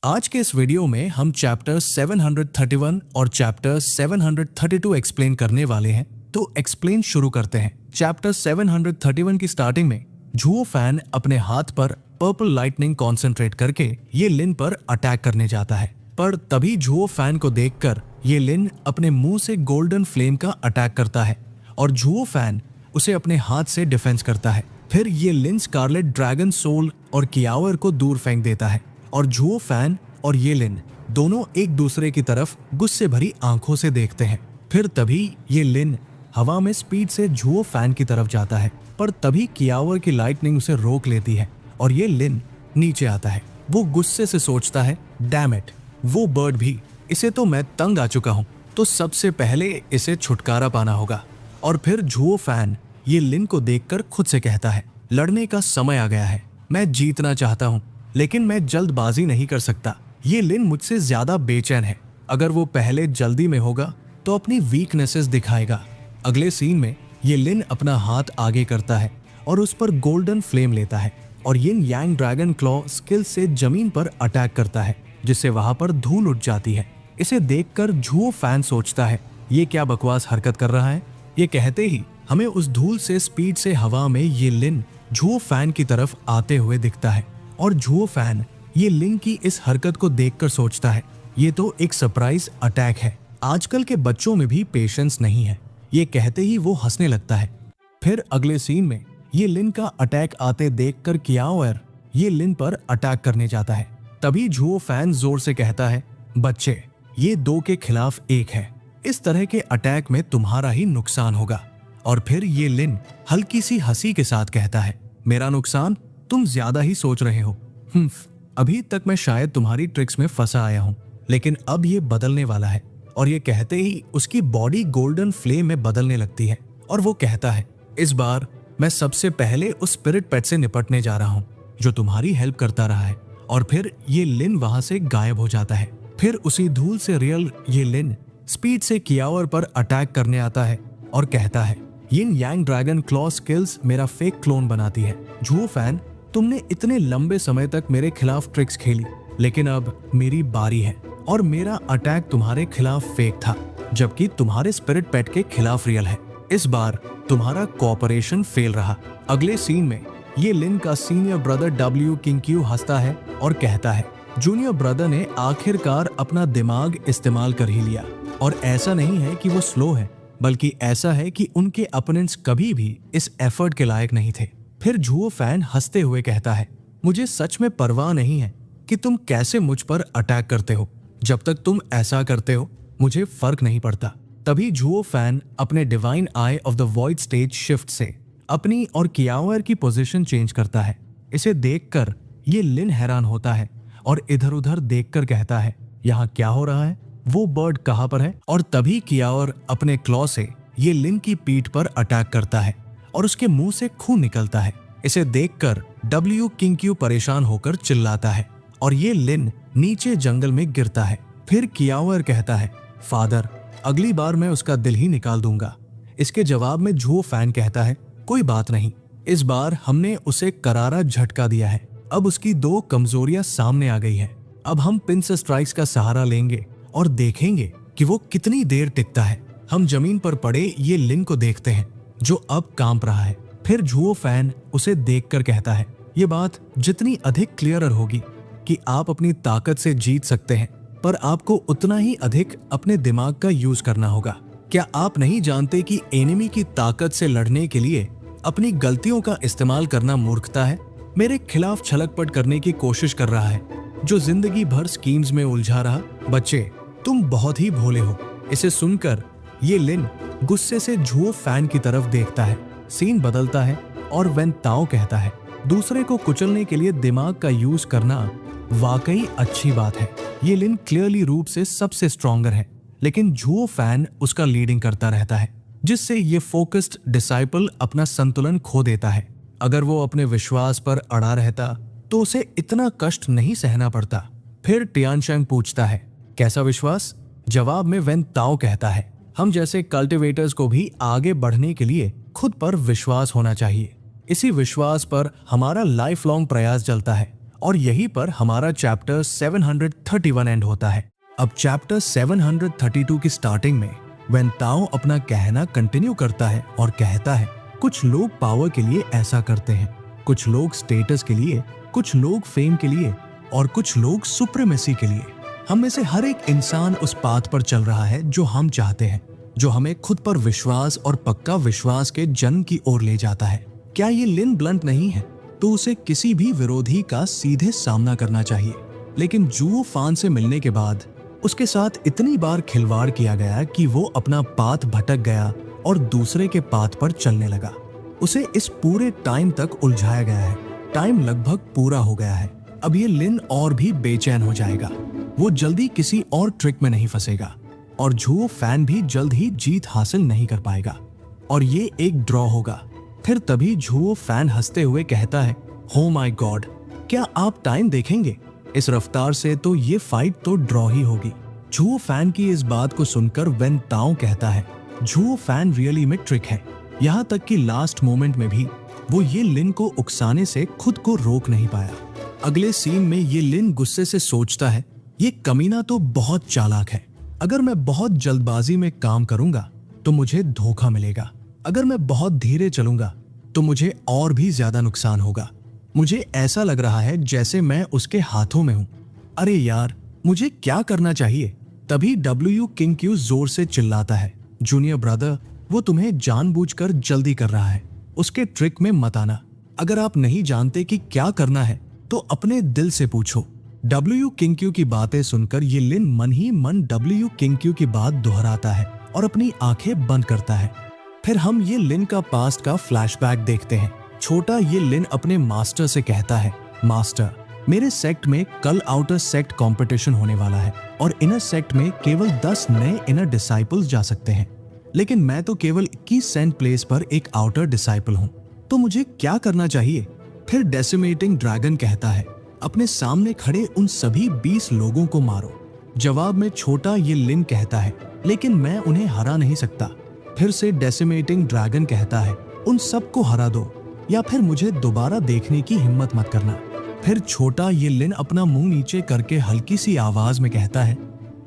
आज के इस वीडियो में हम चैप्टर 731 और चैप्टर 732 एक्सप्लेन करने वाले हैं। तो एक्सप्लेन शुरू करते हैं। चैप्टर 731 की स्टार्टिंग में झुओ फैन अपने हाथ पर पर्पल लाइटनिंग कॉन्सेंट्रेट करके ये लिन पर अटैक करने जाता है, पर तभी झुओ फैन को देखकर ये लिन अपने मुंह से गोल्डन फ्लेम का अटैक करता है और झुओ फैन उसे अपने हाथ से डिफेंस करता है। फिर ये लिन स्कारलेट ड्रैगन सोल और कियावर को दूर फेंक देता है और झुओ फैन और ये लिन दोनों एक दूसरे की तरफ गुस्से भरी आंखों से देखते हैं। फिर तभी ये लिन हवा में स्पीड से झुओ फैन की तरफ जाता है, पर तभी कियावर की लाइटनिंग उसे रोक लेती है और ये लिन नीचे आता है। वो गुस्से से सोचता है, डैम इट, वो बर्ड भी, इसे तो मैं तंग आ चुका हूँ, तो सबसे पहले इसे छुटकारा पाना होगा। और फिर झुओ फैन ये लिन को देखकर खुद से कहता है, लड़ने का समय आ गया है, मैं जीतना चाहता हूँ लेकिन मैं जल्दबाजी नहीं कर सकता। ये लिन मुझसे ज्यादा बेचैन है, अगर वो पहले जल्दी में होगा तो अपनी वीकनेसेस दिखाएगा। अगले सीन में ये लिन अपना हाथ आगे करता है और उस पर गोल्डन फ्लेम लेता है और यिन यांग ड्रैगन क्लॉ स्किल से जमीन पर अटैक करता है, जिससे वहां पर धूल उठ जाती है। इसे देखकर झुओ फैन सोचता है, ये क्या बकवास हरकत कर रहा है। ये कहते ही हमें उस धूल से स्पीड से हवा में ये लिन झुओ फैन की तरफ आते हुए दिखता है और झुओ फैन ये लिन की इस हरकत को देखकर सोचता है, ये तो एक सरप्राइज अटैक है, आजकल के बच्चों में भी पेशेंस नहीं है। ये कहते ही वो हंसने लगता है। फिर अगले सीन में ये लिन का अटैक आते देखकर कियावर ये लिन पर अटैक करने जाता है। तभी झुओ फैन जोर से कहता है, बच्चे, ये 2 के खिलाफ 1 है, इस तरह के अटैक में तुम्हारा ही नुकसान होगा। और फिर ये लिन हल्की सी हंसी के साथ कहता है, मेरा नुकसान, तुम ज्यादा ही सोच रहे हो। अभी तक मैं शायद तुम्हारी ट्रिक्स में फंसा आया हूँ, लेकिन अब ये बदलने वाला है। और ये कहते ही उसकी बॉडी गोल्डन फ्लेम में बदलने लगती है और वो कहता है, इस बार मैं सबसे पहले उस स्पिरिट पेट से निपटने जा रहा हूँ जो तुम्हारी हेल्प करता रहा है। और फिर ये लिन वहां से गायब हो जाता है। फिर उसी धूल से रियल ये लिन स्पीड से कियावर पर अटैक करने आता है और कहता है, यिन यांग ड्रैगन क्लॉ स्किल्स मेरा फेक क्लोन बनाती है। झुओ फैन, तुमने इतने लंबे समय तक मेरे खिलाफ ट्रिक्स खेली, लेकिन अब मेरी बारी है और मेरा अटैक तुम्हारे खिलाफ फेक था, जबकि तुम्हारे स्पिरिट पेट के खिलाफ रियल है। इस बार तुम्हारा कोऑपरेशन फेल रहा। अगले सीन में ये लिन का सीनियर ब्रदर डब्ल्यू किंग्क्यू हंसता है और कहता है, जूनियर ब्रदर ने आखिरकार अपना दिमाग इस्तेमाल कर ही लिया। और ऐसा नहीं है कि वो स्लो है, बल्कि ऐसा है कि उनके अपोनेंट्स कभी भी इस एफर्ट के लायक नहीं थे। फिर झुओ फैन हंसते हुए कहता है, मुझे सच में परवाह नहीं है कि तुम कैसे मुझ पर अटैक करते हो, जब तक तुम ऐसा करते हो मुझे फर्क नहीं पड़ता। तभी झुओ फैन अपने divine I of the void stage shift से अपनी और कियावर की पोजीशन चेंज करता है। इसे देखकर ये लिन हैरान होता है और इधर उधर देखकर कहता है, यहाँ क्या हो रहा है, वो बर्ड कहाँ पर है। और तभी कियावर अपने क्लॉ से ये लिन की पीठ पर अटैक करता है और उसके मुंह से खून निकलता है। इसे देखकर डब्ल्यू किंग्क्यू परेशान होकर चिल्लाता है और ये लिन नीचे जंगल में गिरता है। फिर कियावर कहता है, फादर, अगली बार मैं उसका दिल ही निकाल दूंगा। इसके जवाब में झुओ फैन कहता है, कोई बात नहीं, इस बार हमने उसे करारा झटका दिया है, अब उसकी 2 कमजोरियां सामने आ गई है। अब हम पिंस स्ट्राइक्स का सहारा लेंगे और देखेंगे कि वो कितनी देर टिकता है। हम जमीन पर पड़े ये लिन को देखते हैं जो अब कांप रहा है। फिर झुओ फैन उसे देखकर कहता है, ये बात जितनी अधिक क्लियरर होगी कि आप अपनी ताकत से जीत सकते हैं, पर आपको उतना ही अधिक अपने दिमाग का यूज करना होगा। क्या आप नहीं जानते कि एनिमी की ताकत से लड़ने के लिए अपनी गलतियों का इस्तेमाल करना मूर्खता है। मेरे खिलाफ छलकपट करने की कोशिश कर रहा है, जो जिंदगी भर स्कीम्स में उलझा रहा। बच्चे, तुम बहुत ही भोले हो। इसे सुनकर ये लिन गुस्से से झुओ फैन की तरफ देखता है। सीन बदलता है और वेन ताओ कहता है, दूसरे को कुचलने के लिए दिमाग का यूज करना वाकई अच्छी बात है। ये लिन क्लियरली रूप से सबसे स्ट्रॉन्गर है, लेकिन झुओ फैन उसका लीडिंग करता रहता है, जिससे ये फोकस्ड डिसाइपल अपना संतुलन खो देता है। अगर वो अपने विश्वास पर अड़ा रहता तो उसे इतना कष्ट नहीं सहना पड़ता। फिर टियानशैंग पूछता है, कैसा विश्वास? जवाब में वेन ताओ कहता है, हम जैसे कल्टिवेटर्स को भी आगे बढ़ने के लिए खुद पर विश्वास होना चाहिए। इसी विश्वास पर हमारा लाइफ लॉन्ग प्रयास चलता है और यहीं पर हमारा चैप्टर 731 एंड होता है। अब चैप्टर 732 की स्टार्टिंग में वेन ताओ अपना कहना कंटिन्यू करता है और कहता है, कुछ लोग पावर के लिए ऐसा करते हैं, कुछ लोग स्टेटस के लिए, कुछ लोग फेम के लिए और कुछ लोग सुप्रीमेसी के लिए। हम में से हर एक इंसान उस पाथ पर चल रहा है जो हम चाहते हैं, जो हमें खुद पर विश्वास और पक्का विश्वास के जन्म की ओर ले जाता है। क्या ये लिन ब्लंट नहीं है तो उसे किसी भी विरोधी का सीधे सामना करना चाहिए, लेकिन जुओ फान से मिलने के बाद उसके साथ इतनी बार खिलवाड़ किया गया कि वो अपना पाथ भटक गया और दूसरे के पाथ पर चलने लगा। उसे इस पूरे टाइम तक उलझाया गया है। टाइम लगभग पूरा हो गया है। अब ये लिन और भी बेचैन हो जाएगा। वो जल्दी किसी और ट्रिक में नहीं फंसेगा और जुओ फैन भी जल्द ही जीत हासिल नहीं कर पाएगा और ये एक ड्रॉ होगा। फिर तभी जुओ फैन हंसते हुए कहता है, हो माय गॉड, क्या आप टाइम देखेंगे? इस रफ्तार से तो ये फाइट तो ड्रॉ ही होगी। जुओ फैन की इस बात को सुनकर वेन ताओ कहता है, जुओ फैन रियली में ट्रिक है। यहाँ तक कि लास्ट मोमेंट में भी वो ये लिन को उकसाने से खुद को रोक नहीं पाया। अगले सीन में ये लिन गुस्से से सोचता है, ये कमीना तो बहुत चालाक है। अगर मैं बहुत जल्दबाजी में काम करूंगा तो मुझे धोखा मिलेगा। अगर मैं बहुत धीरे चलूंगा तो मुझे और भी ज्यादा नुकसान होगा। मुझे ऐसा लग रहा है जैसे मैं उसके हाथों में हूं। अरे यार, मुझे क्या करना चाहिए? तभी डब्ल्यू किंग क्यू जोर से चिल्लाता है, जूनियर ब्रदर, वो तुम्हें जानबूझकर जल्दी कर रहा है। उसके ट्रिक में मत आना। अगर आप नहीं जानते कि क्या करना है तो अपने दिल से पूछो। डब्ल्यू किंग क्यू की बातें सुनकर ये लिन मन ही मन डब्ल्यू किंग क्यू की बात दोहराता है और अपनी आंखें बंद करता है। फिर हम ये लिन का पास्ट का फ्लैशबैक देखते हैं। छोटा ये लिन अपने मास्टर से कहता है, मास्टर, मेरे सेक्ट में कल आउटर सेक्ट कंपटीशन होने वाला है और इनर सेक्ट में केवल 10 नए इनर डिसाइपल्स जा सकते हैं, लेकिन मैं तो केवल 21 सेंट प्लेस पर एक आउटर डिसाइपल हूँ, तो मुझे क्या करना चाहिए? फिर डेसिमेटिंग ड्रैगन कहता है, अपने सामने खड़े उन सभी 20 लोगों को मारो। जवाब में छोटा ये लिन कहता है, लेकिन मैं उन्हें हरा नहीं सकता। फिर से डेसिमेटिंग ड्रैगन कहता है, उन सबको हरा दो या फिर मुझे दोबारा देखने की हिम्मत मत करना। फिर छोटा ये लिन अपना मुंह नीचे करके हल्की सी आवाज में कहता है,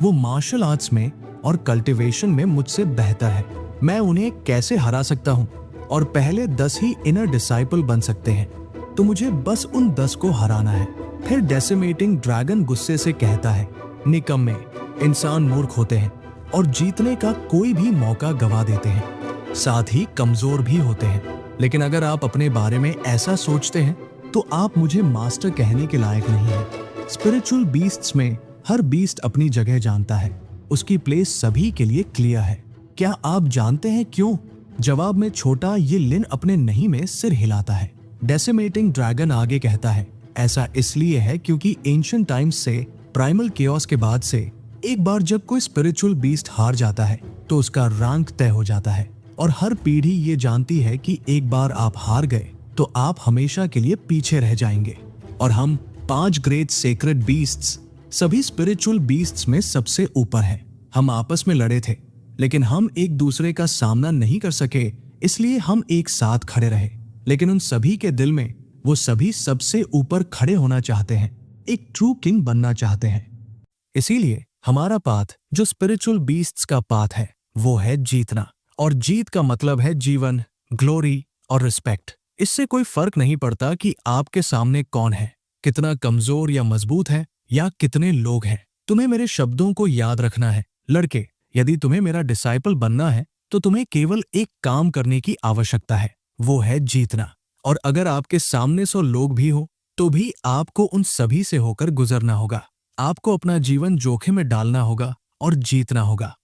वो मार्शल आर्ट्स में और कल्टीवेशन में मुझसे बेहतर है। मैं उन्हें कैसे हरा सकता हूँ? और पहले 10 ही इनर डिसाइपल बन सकते हैं, तो मुझे बस उन 10 को हराना है। फिर डेसिमेटिंग ड्रैगन गुस्से से कहता है, निकम्मे, इंसान मूर्ख होते हैं और जीतने का कोई भी मौका गवा देते हैं, साथ ही कमजोर भी होते हैं। लेकिन अगर आप अपने बारे में ऐसा सोचते हैं तो आप मुझे मास्टर कहने के लायक नहीं हैं। स्पिरिचुअल बीस्ट्स में हर बीस्ट अपनी जगह जानता है, उसकी प्लेस सभी के लिए क्लियर है। क्या आप जानते हैं क्यों? जवाब में छोटा ये लिन अपने नहीं में सिर हिलाता है। डेसिमेटिंग ड्रैगन आगे कहता है, ऐसा इसलिए है क्योंकि एंशिएंट टाइम्स से प्राइमल केओस के बाद से एक बार जब कोई स्पिरिचुअल बीस्ट हार जाता है तो उसका रैंक तय हो जाता है और हर पीढ़ी ये जानती है कि एक बार आप हार गए तो आप हमेशा के लिए पीछे रह जाएंगे। और हम 5 ग्रेट सेक्रेड बीस्ट्स सभी स्पिरिचुअल बीस्ट्स में सबसे ऊपर है। हम आपस में लड़े थे, लेकिन हम एक दूसरे का सामना नहीं कर सके, इसलिए हम एक साथ खड़े रहे। लेकिन उन सभी के दिल में वो सभी सबसे ऊपर खड़े होना चाहते हैं, एक ट्रू किंग बनना चाहते हैं। इसीलिए हमारा पाथ जो स्पिरिचुअल बीस्ट्स का पाथ है वो है जीतना, और जीत का मतलब है जीवन, ग्लोरी और रिस्पेक्ट। इससे कोई फर्क नहीं पड़ता कि आपके सामने कौन है, कितना कमजोर या मजबूत है या कितने लोग हैं। तुम्हें मेरे शब्दों को याद रखना है लड़के। यदि तुम्हें मेरा डिसाइपल बनना है तो तुम्हें केवल एक काम करने की आवश्यकता है, वो है जीतना। और अगर आपके सामने 100 लोग भी हो तो भी आपको उन सभी से होकर गुजरना होगा। आपको अपना जीवन जोखिम में डालना होगा और जीतना होगा।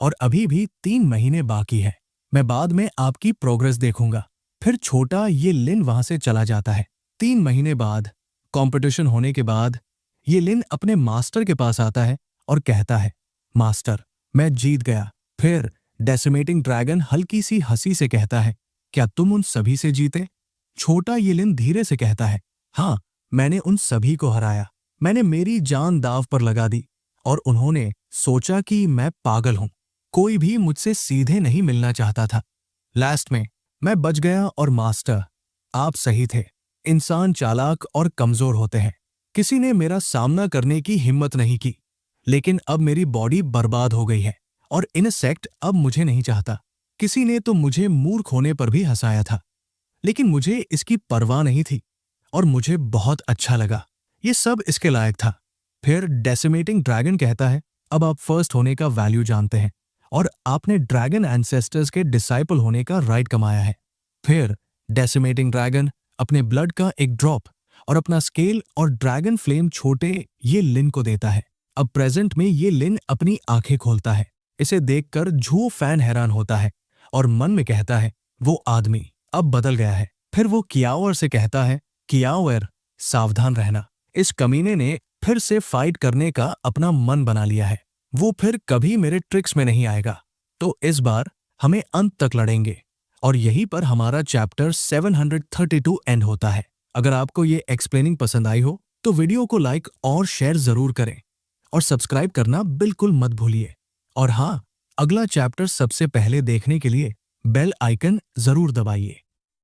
और अभी भी 3 महीने बाकी है। मैं बाद में आपकी प्रोग्रेस देखूंगा। फिर छोटा ये लिन वहां से चला जाता है। 3 महीने बाद कंपटीशन होने के बाद ये लिन अपने मास्टर के पास आता है और कहता है, मास्टर, मैं जीत गया। फिर डेसिमेटिंग ड्रैगन हल्की सी हंसी से कहता है, क्या तुम उन सभी से जीते? छोटा ये लिन धीरे से कहता है, हाँ, मैंने उन सभी को हराया। मैंने मेरी जान दांव पर लगा दी और उन्होंने सोचा कि मैं पागल हूं। कोई भी मुझसे सीधे नहीं मिलना चाहता था। लास्ट में मैं बच गया और मास्टर, आप सही थे। इंसान चालाक और कमजोर होते हैं, किसी ने मेरा सामना करने की हिम्मत नहीं की, लेकिन अब मेरी बॉडी बर्बाद हो गई है और इनसेक्ट अब मुझे नहीं चाहता। किसी ने तो मुझे मूर्ख होने पर भी हंसाया था, लेकिन मुझे इसकी परवाह नहीं थी और मुझे बहुत अच्छा लगा। ये सब इसके लायक था। फिर डेसिमेटिंग ड्रैगन कहता है, अब आप फर्स्ट होने का वैल्यू जानते हैं और आपने ड्रैगन एंसेस्टर्स के डिसाइपल होने का राइट कमाया है। फिर डेसिमेटिंग ड्रैगन अपने ब्लड का एक ड्रॉप और अपना स्केल और ड्रैगन फ्लेम छोटे ये लिन को देता है। अब प्रेजेंट में ये लिन अपनी आंखें खोलता है। इसे देखकर झूओ फैन हैरान होता है और मन में कहता है, वो आदमी अब बदल गया है। फिर वो कियाओर से कहता है, कियाओर सावधान रहना, इस कमीने ने फिर से फाइट करने का अपना मन बना लिया है। वो फिर कभी मेरे ट्रिक्स में नहीं आएगा। तो इस बार हमें अंत तक लड़ेंगे। और यहीं पर हमारा चैप्टर 732 एंड होता है। अगर आपको ये एक्सप्लेनिंग पसंद आई हो तो वीडियो को लाइक और शेयर जरूर करें और सब्सक्राइब करना बिल्कुल मत भूलिए। और हाँ, अगला चैप्टर सबसे पहले देखने के लिए बेल आइकन जरूर दबाइए।